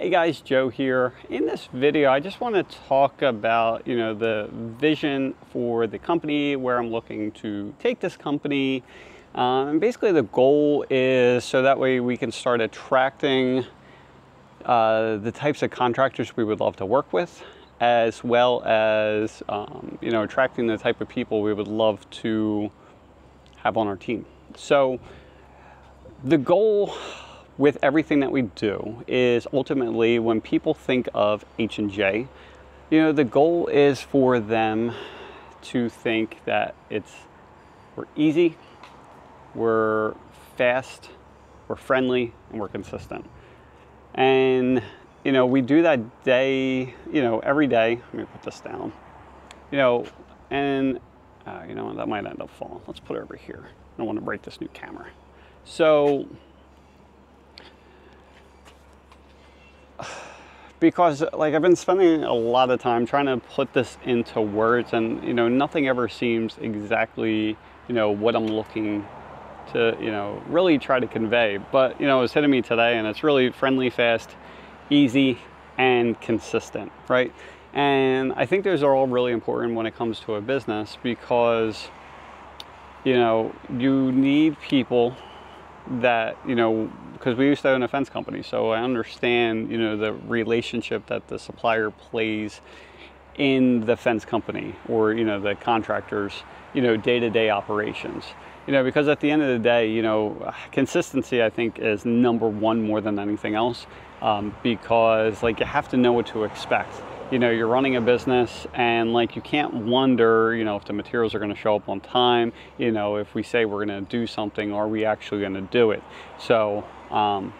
Hey guys, Joe here. In this video, I just want to talk about, the vision for the company, where I'm looking to take this company. And basically the goal is so that way we can start attracting the types of contractors we would love to work with, as well as, attracting the type of people we would love to have on our team. So the goal with everything that we do is ultimately when people think of H&J, the goal is for them to think that we're easy, we're fast, we're friendly, and we're consistent. And, we do that day, every day. Let me put this down, and that might end up falling. Let's put it over here. I don't want to break this new camera. So, because I've been spending a lot of time trying to put this into words, and nothing ever seems exactly what I'm looking to really try to convey. But it was hitting me today, and it's really friendly, fast, easy, and consistent, right? And I think those are all really important when it comes to a business, because you need people that because we used to own a fence company, so I understand the relationship that the supplier plays in the fence company, or the contractors day-to-day operations, because at the end of the day consistency I think is number one more than anything else, because you have to know what to expect. You're running a business, and you can't wonder, if the materials are going to show up on time. If we say we're going to do something, are we actually going to do it? So, I'm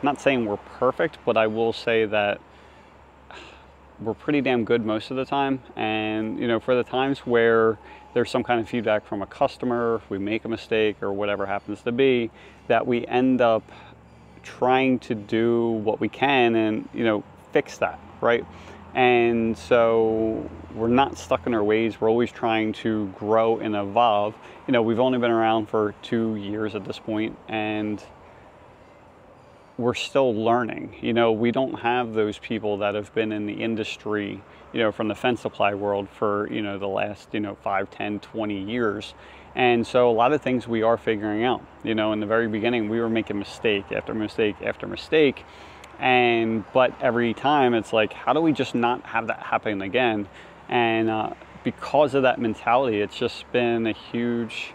not saying we're perfect, but I will say that we're pretty damn good most of the time. And, for the times where there's some kind of feedback from a customer, if we make a mistake or whatever happens to be, that we end up trying to do what we can and, fix that, right? And so we're not stuck in our ways. We're always trying to grow and evolve. We've only been around for 2 years at this point, and we're still learning. We don't have those people that have been in the industry, from the fence supply world for, the last, 5, 10, 20 years. And so a lot of things we are figuring out. In the very beginning, we were making mistake after mistake after mistake. But every time it's how do we just not have that happen again? And because of that mentality, it's just been a huge,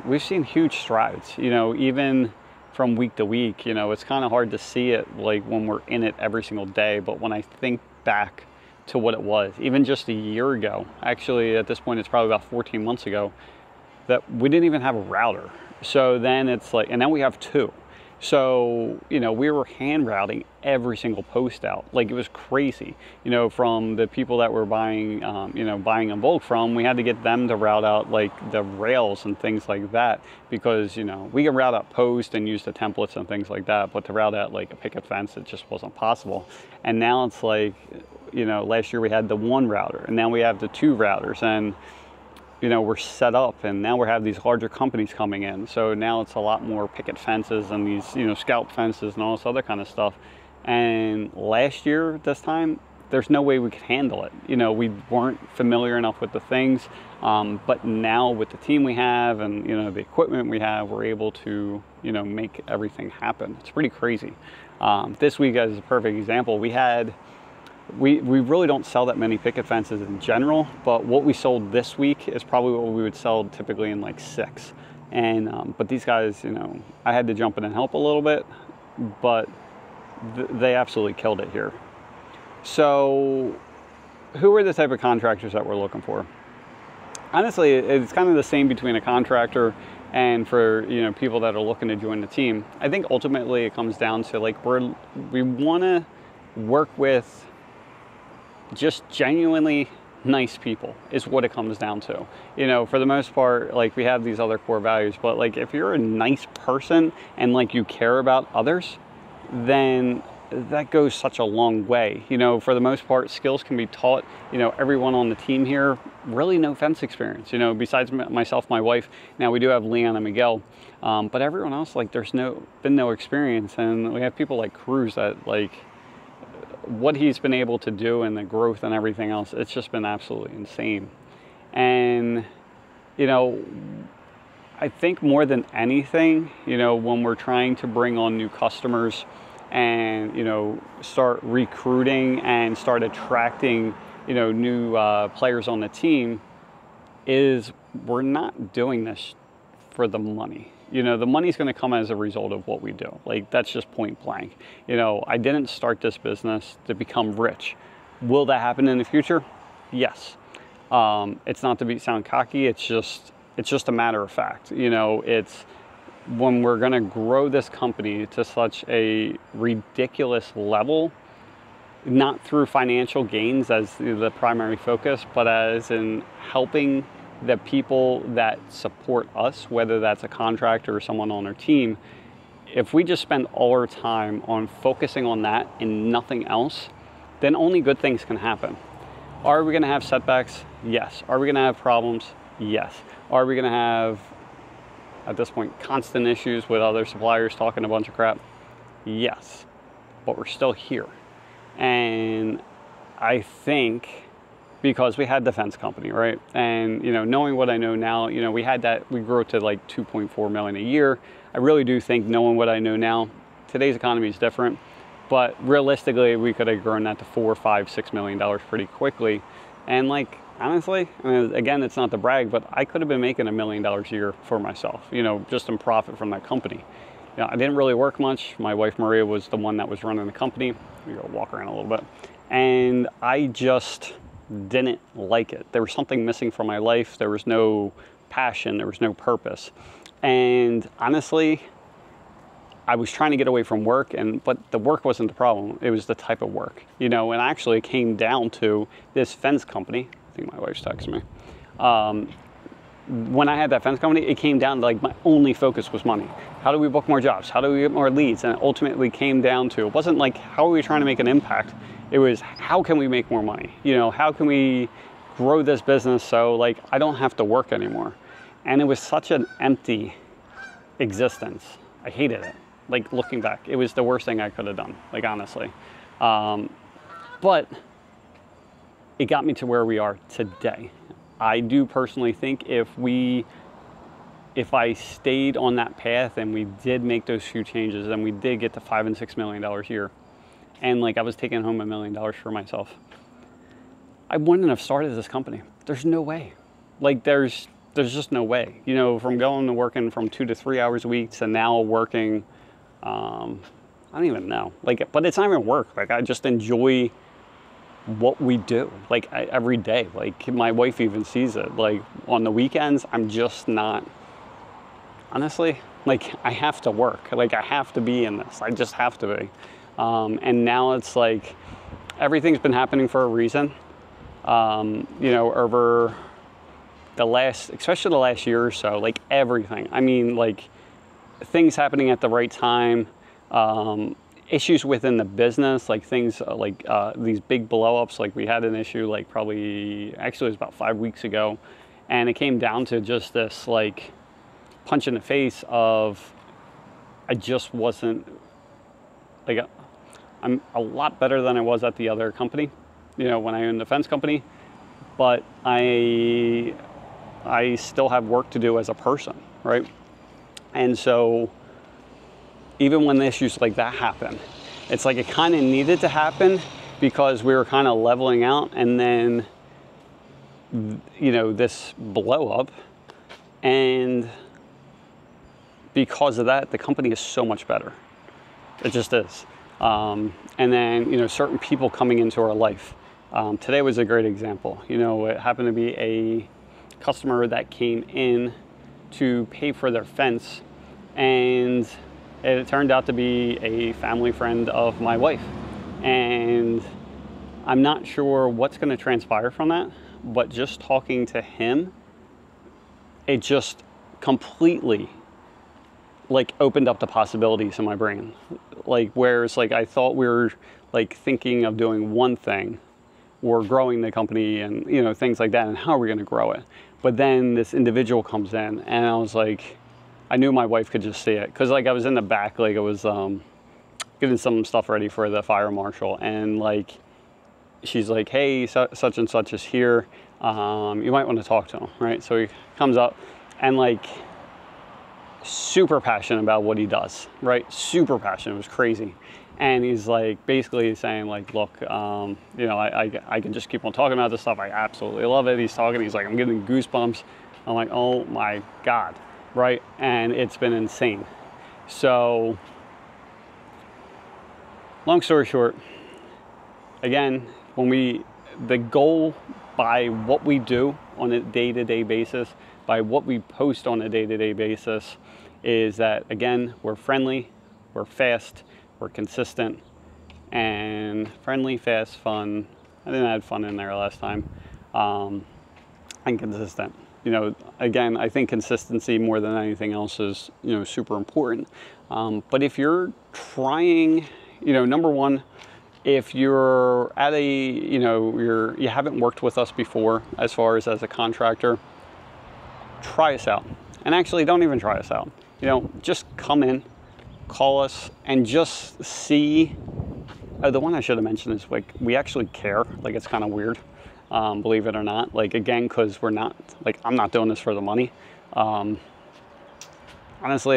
we've seen huge strides, even from week to week. It's kind of hard to see it when we're in it every single day. But when I think back to what it was, even just a year ago, actually at this point, it's probably about 14 months ago, that we didn't even have a router. So then it's and then we have 2. So, we were hand routing every single post out. It was crazy, from the people that were buying, buying in bulk from. We had to get them to route out the rails and things like that, because, we can route out post and use the templates and things like that, but to route out a picket fence, it just wasn't possible. And now it's last year we had the 1 router, and now we have the 2 routers, and we're set up, and now we have these larger companies coming in. So now it's a lot more picket fences and these, scalp fences and all this other kind of stuff. And last year, this time, there's no way we could handle it. We weren't familiar enough with the things. But now with the team we have and, the equipment we have, we're able to, make everything happen. It's pretty crazy. This week, as a perfect example, we really don't sell that many picket fences in general, but what we sold this week is probably what we would sell typically in 6. And but these guys, I had to jump in and help a little bit, but they absolutely killed it here. So who are the type of contractors that we're looking for? Honestly, it's kind of the same between a contractor and for people that are looking to join the team. I think ultimately it comes down to we want to work with just genuinely nice people is what it comes down to. For the most part, we have these other core values, but if you're a nice person and you care about others, then that goes such a long way. For the most part, skills can be taught. Everyone on the team here, really no fence experience, besides myself, my wife. Now we do have Leon and Miguel, but everyone else, there's been no experience. And we have people like Cruz that what he's been able to do and the growth and everything else, it's just been absolutely insane. And, you know, I think more than anything, you know, when we're trying to bring on new customers and, you know, start recruiting and start attracting, you know, new players on the team, is we're not doing this for the money. You know, the money's going to come as a result of what we do. Like, that's just point blank. You know, I didn't start this business to become rich. Will that happen in the future? Yes. It's not to sound cocky. It's just a matter of fact. You know, it's when we're going to grow this company to such a ridiculous level, not through financial gains as the primary focus, but as in helping the people that support us, whether that's a contractor or someone on our team. If we just spend all our time on focusing on that and nothing else, then only good things can happen. Are we going to have setbacks? Yes. Are we going to have problems? Yes. Are we going to have, at this point, constant issues with other suppliers talking a bunch of crap? Yes. But we're still here. And I think because we had the fence company, right? And, you know, knowing what I know now, you know, we grew to like 2.4 million a year. I really do think, knowing what I know now, today's economy is different, but realistically, we could have grown that to $4, $5, $6 million pretty quickly. And like, honestly, I mean, again, it's not to brag, but I could have been making $1 million a year for myself, you know, just in profit from that company. You know, I didn't really work much. My wife, Maria, was the one that was running the company. We go walk around a little bit. And I just didn't like it. There was something missing from my life. There was no passion. There was no purpose. And honestly, I was trying to get away from work, but the work wasn't the problem. It was the type of work, you know, and actually it came down to this fence company. I think my wife's texting me. When I had that fence company, it came down to, like, my only focus was money. How do we book more jobs? How do we get more leads? And it ultimately came down to, it wasn't like, how are we trying to make an impact? It was, how can we make more money? You know, how can we grow this business so, like, I don't have to work anymore? And it was such an empty existence. I hated it. Like, looking back, it was the worst thing I could have done, like, honestly. But it got me to where we are today. I do personally think if I stayed on that path and we did make those few changes and we did get to $5 and $6 million a year, and like I was taking home $1 million for myself, I wouldn't have started this company. There's no way. Like, there's just no way. You know, from going to working from 2 to 3 hours a week to now working, I don't even know. Like, but it's not even work. Like, I just enjoy what we do, like, every day. Like, my wife even sees it. Like, on the weekends, I'm just not, honestly, like, I have to work. Like, I have to be in this. I just have to be. And now it's like, everything's been happening for a reason. You know, over especially the last year or so, like, everything. I mean, like, things happening at the right time, issues within the business, like things like these big blow-ups. Like, we had an issue, like, actually it was about 5 weeks ago, and it came down to just this, like, punch in the face of, I just wasn't, like, I'm a lot better than I was at the other company, you know, when I owned the fence company, but I still have work to do as a person, right? And so even when issues like that happen, it's like it kind of needed to happen because we were kind of leveling out, and then, you know, this blow up, and because of that, the company is so much better. It just is. And then, you know, certain people coming into our life. Today was a great example. You know, it happened to be a customer that came in to pay for their fence, and it turned out to be a family friend of my wife. And I'm not sure what's going to transpire from that, but just talking to him, it just completely, like, opened up the possibilities in my brain. Like, whereas, like, I thought we were, like, thinking of doing one thing, or growing the company and, you know, things like that, and how are we going to grow it? But then this individual comes in, and I was like, I knew my wife could just see it, because, like, I was in the back, like, it was getting some stuff ready for the fire marshal, and like, she's like, hey, such and such is here. You might want to talk to him, right? So he comes up and like super passionate about what he does, right? Super passionate. It was crazy. And he's like basically saying like, look, you know, I can just keep on talking about this stuff. I absolutely love it. He's talking, he's like, I'm getting goosebumps. I'm like, oh my God, right? And it's been insane. So long story short, again, the goal by what we do on a day-to-day basis, by what we post on a day-to-day basis, is that, again, we're friendly, we're fast, we're consistent, and friendly, fast, fun. I didn't add fun in there last time, and consistent. You know, again, I think consistency more than anything else is, you know, super important. But if you're trying, you know, number one, if you're at a, you know, you haven't worked with us before as far as a contractor, try us out. And actually, don't even try us out. You know, just come in, call us, and just see. The one I should have mentioned is like, we actually care. Like, it's kind of weird, believe it or not. Like, again, because we're not, like, I'm not doing this for the money. Honestly,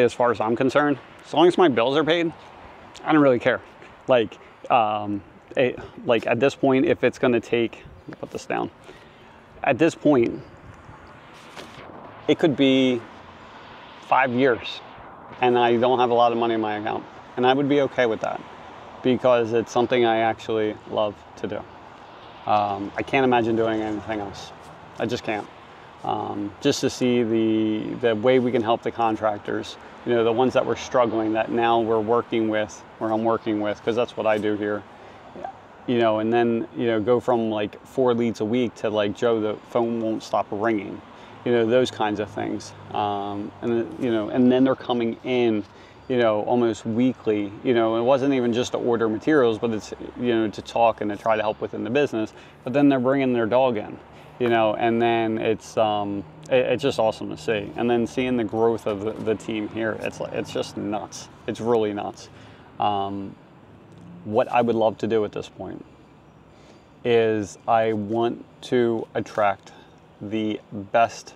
as far as I'm concerned, as long as my bills are paid, I don't really care. Like, like at this point, if it's going to take, let me put this down. At this point, it could be 5 years and I don't have a lot of money in my account, and I would be okay with that because it's something I actually love to do. I can't imagine doing anything else. I just can't. Just to see the way we can help the contractors, you know, the ones that were struggling, that now we're working with, or I'm working with, because that's what I do here, you know, and then, you know, go from like 4 leads a week to like, Joe, the phone won't stop ringing, you know, those kinds of things. And, you know, and then they're coming in, you know, almost weekly. You know, it wasn't even just to order materials, but it's, you know, to talk and to try to help within the business. But then they're bringing their dog in, you know, and then it's just awesome to see. And then seeing the growth of the team here, it's just nuts. It's really nuts. What I would love to do at this point is I want to attract the best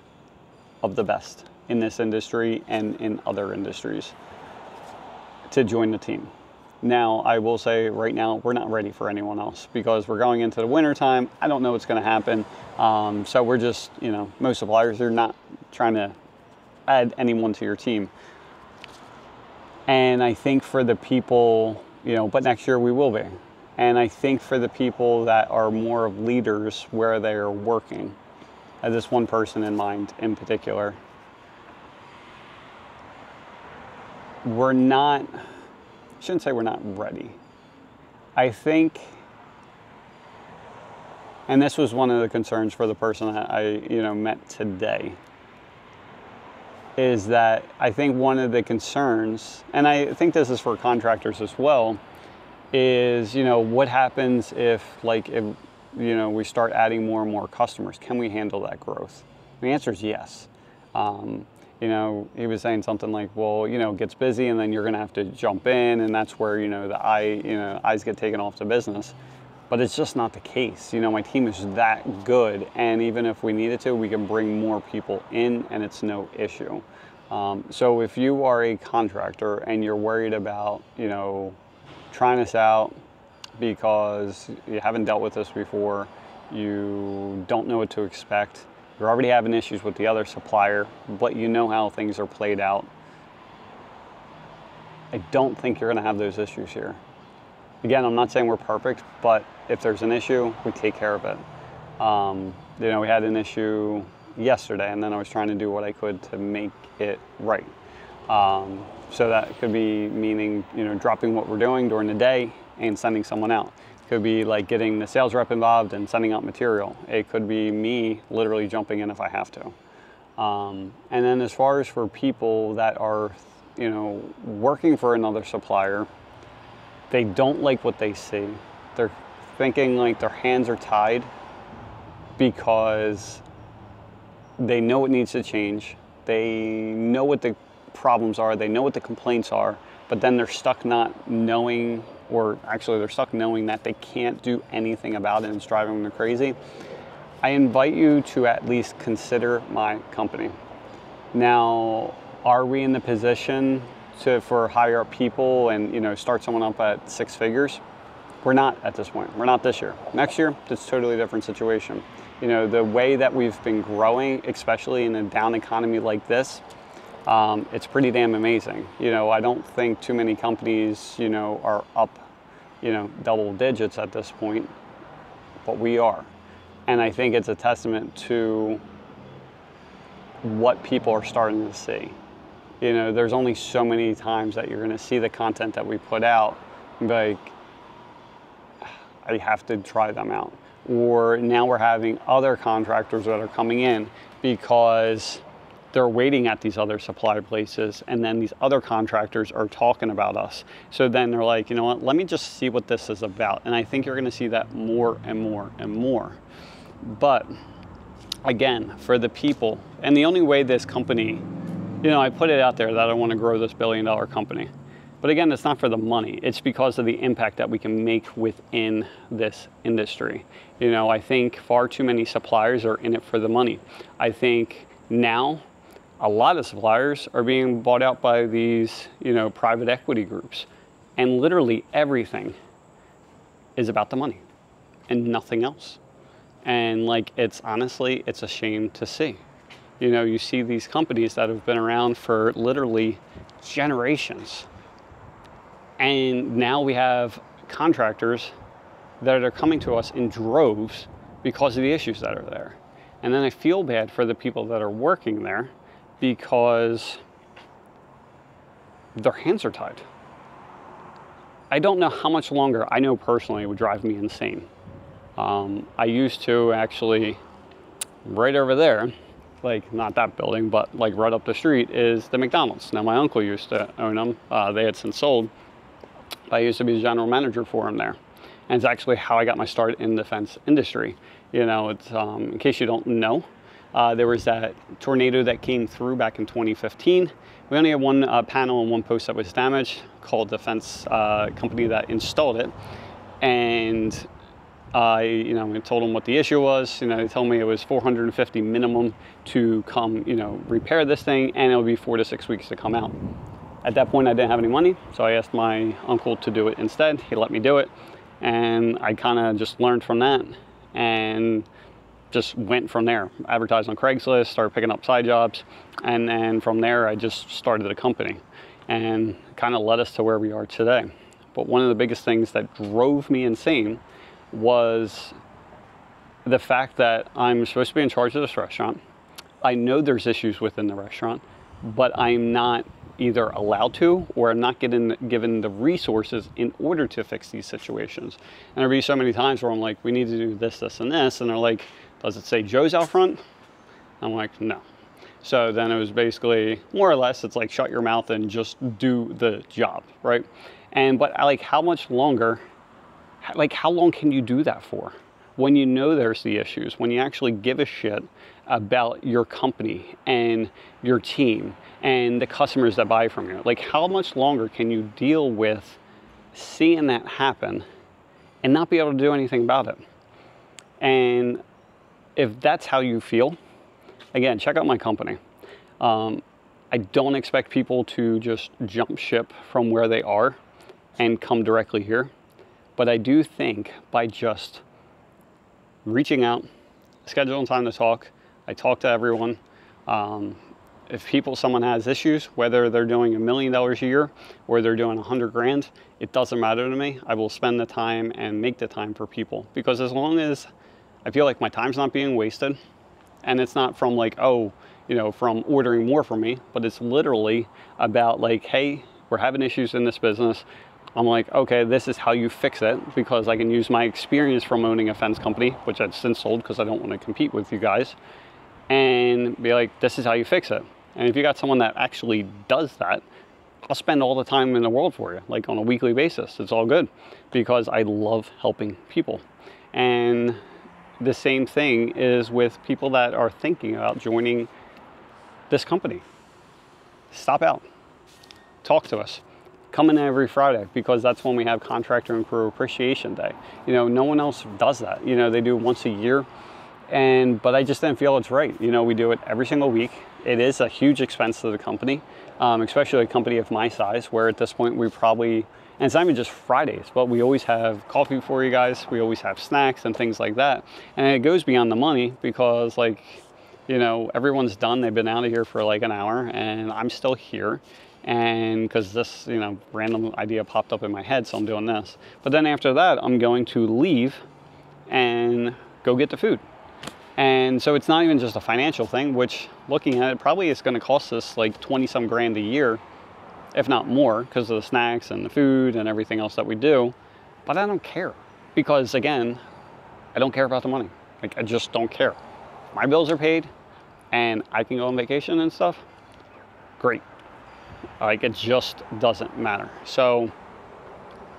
of the best in this industry and in other industries to join the team. Now, I will say right now, we're not ready for anyone else because we're going into the winter time. I don't know what's going to happen. So we're just, you know, most suppliers are not trying to add anyone to your team. And I think for the people, you know, but next year we will be. And I think for the people that are more of leaders where they are working, I have this one person in mind in particular. We're not, I shouldn't say we're not ready. I think, and this was one of the concerns for the person that I, you know, met today, is that I think one of the concerns, and I think this is for contractors as well, is, you know, what happens if, you know, we start adding more and more customers? Can we handle that growth? The answer is yes. You know, he was saying something like, well, you know, it gets busy and then you're going to have to jump in, and that's where, you know, eyes get taken off the business. But it's just not the case. You know, my team is that good, and even if we needed to, we can bring more people in and it's no issue. So if you are a contractor and you're worried about, you know, trying us out because you haven't dealt with this before, you don't know what to expect, you're already having issues with the other supplier, but you know how things are played out, I don't think you're going to have those issues here. Again, I'm not saying we're perfect, but if there's an issue, we take care of it. You know, we had an issue yesterday, and then I was trying to do what I could to make it right. So that could be meaning, you know, dropping what we're doing during the day and sending someone out. Could be like getting the sales rep involved and sending out material. It could be me literally jumping in if I have to. And then as far as for people that are, you know, working for another supplier, they don't like what they see. They're thinking like their hands are tied because they know it needs to change. They know what the problems are. They know what the complaints are. but then they're stuck not knowing, or actually they're stuck knowing that they can't do anything about it and it's driving them crazy, I invite you to at least consider my company. Now, are we in the position for hire up people and, you know, start someone up at 6 figures? We're not at this point. We're not this year. Next year, it's a totally different situation. You know, the way that we've been growing, especially in a down economy like this, it's pretty damn amazing. You know, I don't think too many companies, you know, are up, you know, double digits at this point, but we are. And I think it's a testament to what people are starting to see. You know, there's only so many times that you're going to see the content that we put out and be like, I have to try them out. Or now we're having other contractors that are coming in because they're waiting at these other supply places, and then these other contractors are talking about us. So then they're like, you know what, let me just see what this is about. And I think you're going to see that more and more and more. But again, for the people, and the only way this company, you know, I put it out there that I want to grow this billion-dollar company. But again, it's not for the money. It's because of the impact that we can make within this industry. You know, I think far too many suppliers are in it for the money. I think now a lot of suppliers are being bought out by these, you know, private equity groups. And literally everything is about the money and nothing else. And like, it's honestly, it's a shame to see. You know, you see these companies that have been around for literally generations. And now we have contractors that are coming to us in droves because of the issues that are there. And then I feel bad for the people that are working there because their hands are tied. I don't know how much longer. I know personally it would drive me insane. I used to actually, right over there, like not that building, but like right up the street is the McDonald's. Now my uncle used to own them. They had since sold. I used to be the general manager for him there. And it's actually how I got my start in the fence industry. You know, it's, in case you don't know, there was that tornado that came through back in 2015. We only had one panel and one post that was damaged, called the fence company that installed it. And I, you know, I told them what the issue was. You know, they told me it was $450 minimum to come, you know, repair this thing, and it would be 4 to 6 weeks to come out. At that point, I didn't have any money, so I asked my uncle to do it instead. He let me do it, and I kind of just learned from that and just went from there. Advertised on Craigslist, started picking up side jobs, and then from there, I just started a company and kind of led us to where we are today. But one of the biggest things that drove me insane was the fact that I'm supposed to be in charge of this restaurant. I know there's issues within the restaurant, but I'm not either allowed to, or I'm not given the resources in order to fix these situations. And there'll be so many times where I'm like, we need to do this, this, and this. And they're like, does it say Joe's out front? I'm like, no. So then it was basically, more or less, it's like, shut your mouth and just do the job, right? And, but like, how much longer, like, how long can you do that for? When you know there's the issues, when you actually give a shit about your company and your team and the customers that buy from you. Like, how much longer can you deal with seeing that happen and not be able to do anything about it? And if that's how you feel, again, check out my company. I don't expect people to just jump ship from where they are and come directly here. But I do think by just reaching out, scheduling time to talk, I talk to everyone. If someone has issues, whether they're doing $1 million a year or they're doing 100 grand, it doesn't matter to me. I will spend the time and make the time for people, because as long as I feel like my time's not being wasted, and it's not from like, oh, you know, from ordering more from me, but it's literally about like, hey, we're having issues in this business. I'm like, okay, this is how you fix it, because I can use my experience from owning a fence company, which I've since sold because I don't want to compete with you guys, and be like, this is how you fix it. And if you got someone that actually does that, I'll spend all the time in the world for you, like on a weekly basis. It's all good, because I love helping people. And the same thing is with people that are thinking about joining this company. Stop out, talk to us. come in every Friday, because that's when we have Contractor and Crew Appreciation Day. You know, no one else does that. You know, they do it once a year, but I just didn't feel it's right. You know, we do it every single week. It is a huge expense to the company, especially a company of my size, where at this point we probably, and it's not even just Fridays, but we always have coffee for you guys. We always have snacks and things like that. And it goes beyond the money, because like, you know, everyone's done. They've been out of here for like an hour and I'm still here. And because this, you know, random idea popped up in my head, so I'm doing this. But then after that, I'm going to leave and go get the food. And so it's not even just a financial thing, which looking at it, probably is going to cost us like 20 some grand a year, if not more, because of the snacks and the food and everything else that we do. But I don't care, because again, I don't care about the money. Like, I just don't care. My bills are paid and I can go on vacation and stuff. Great. Like, it just doesn't matter. So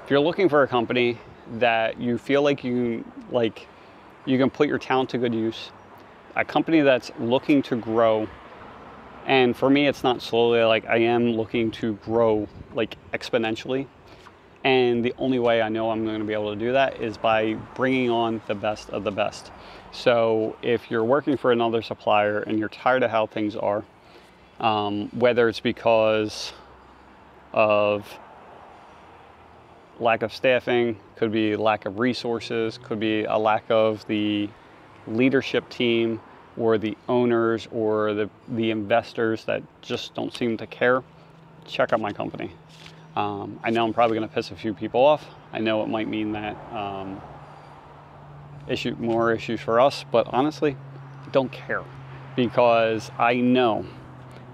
if you're looking for a company that you feel like you can put your talent to good use, a company that's looking to grow, and for me, it's not slowly, like I am looking to grow like exponentially. And the only way I know I'm going to be able to do that is by bringing on the best of the best. So if you're working for another supplier and you're tired of how things are, whether it's because of lack of staffing, could be lack of resources, could be a lack of the leadership team or the owners or the investors that just don't seem to care, check out my company. I know I'm probably going to piss a few people off. I know it might mean that more issues for us, but honestly, I don't care, because I know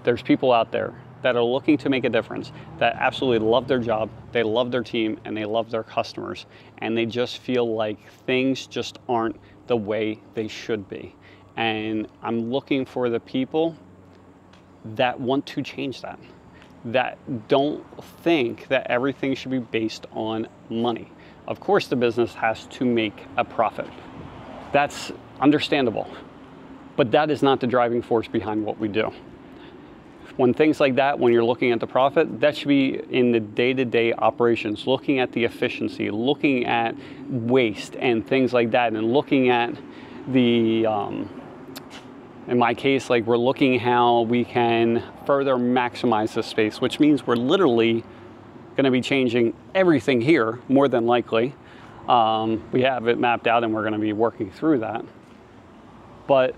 there's people out there that are looking to make a difference, that absolutely love their job, they love their team, and they love their customers, and they just feel like things just aren't the way they should be. And I'm looking for the people that want to change that, that don't think that everything should be based on money. Of course, the business has to make a profit. That's understandable, but that is not the driving force behind what we do. When things like that, when you're looking at the profit, that should be in the day-to-day operations, looking at the efficiency, looking at waste and things like that, and looking at the, in my case, like we're looking how we can further maximize the space, which means we're literally going to be changing everything here, more than likely. We have it mapped out and we're going to be working through that. But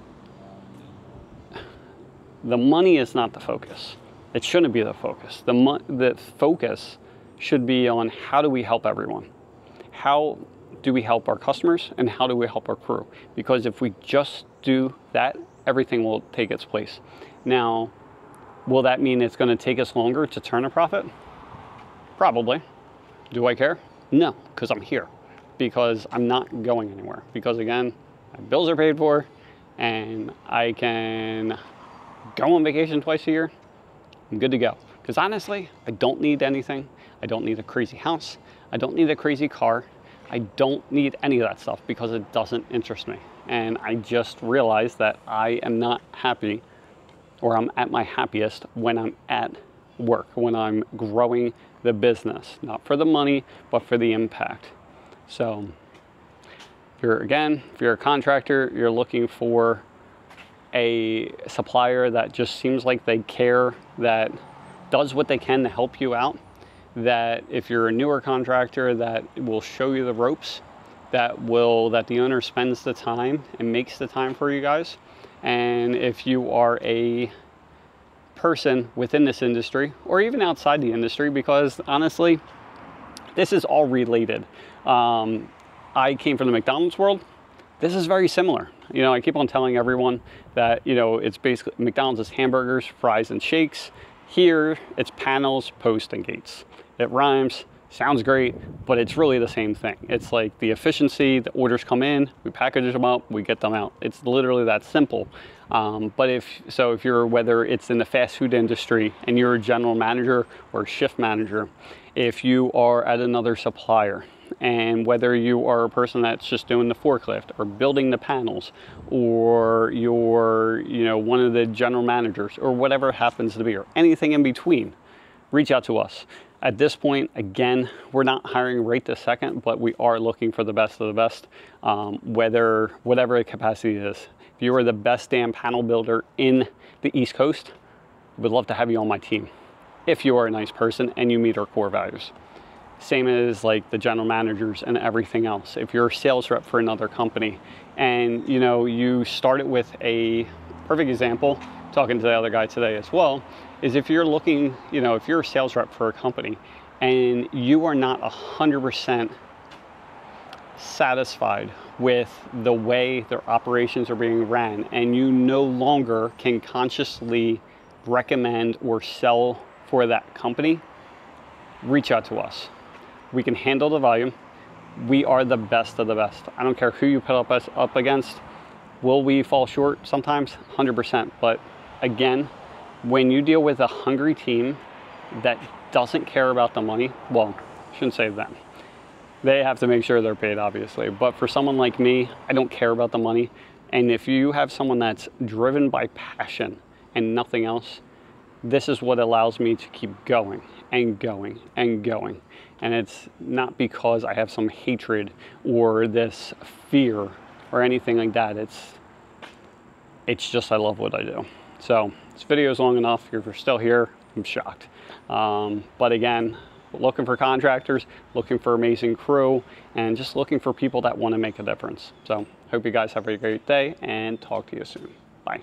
the money is not the focus. It shouldn't be the focus. The focus should be on how do we help everyone? How do we help our customers, and how do we help our crew? Because if we just do that, everything will take its place. Now, will that mean it's going to take us longer to turn a profit? Probably. Do I care? No, because I'm here. Because I'm not going anywhere. Because again, my bills are paid for, and I can go on vacation twice a year. I'm good to go. Because honestly, I don't need anything. I don't need a crazy house. I don't need a crazy car. I don't need any of that stuff, because it doesn't interest me. And I just realized that I am not happy, or I'm at my happiest when I'm at work, when I'm growing the business, not for the money, but for the impact. So if you're a contractor, you're looking for a supplier that just seems like they care, that does what they can to help you out, that if you're a newer contractor, that will show you the ropes, that the owner spends the time and makes the time for you guys. And if you are a person within this industry, or even outside the industry, because honestly, this is all related. I came from the McDonald's world. This is very similar. You know, I keep on telling everyone that, you know, it's basically McDonald's is hamburgers, fries, and shakes. Here, it's panels, posts, and gates. It rhymes, sounds great, but it's really the same thing. It's like the efficiency, the orders come in, we package them up, we get them out. It's literally that simple. But if you're, whether it's in the fast food industry and you're a general manager or shift manager, if you are at another supplier, and whether you are a person that's just doing the forklift or building the panels, or you're, you know, one of the general managers, or whatever it happens to be, or anything in between, reach out to us. At this point, again, we're not hiring right this second, but we are looking for the best of the best, whatever the capacity is. If you are the best damn panel builder in the East Coast, we'd love to have you on my team. If you are a nice person and you meet our core values. Same as like the general managers and everything else. If you're a sales rep for another company and you know, you start it with a perfect example, talking to the other guy today as well, is if you're looking, you know, if you're a sales rep for a company and you are not 100% satisfied with the way their operations are being ran and you no longer can consciously recommend or sell for that company, reach out to us. We can handle the volume. We are the best of the best. I don't care who you put us up against. Will we fall short sometimes? 100%. But again, when you deal with a hungry team that doesn't care about the money, well, I shouldn't say them. They have to make sure they're paid, obviously. But for someone like me, I don't care about the money. And if you have someone that's driven by passion and nothing else, this is what allows me to keep going and going and going. And it's not because I have some hatred or this fear or anything like that. It's just I love what I do. So this video is long enough. If you're still here, I'm shocked. But again, looking for contractors, looking for amazing crew, and just looking for people that want to make a difference. So hope you guys have a great day and talk to you soon. Bye.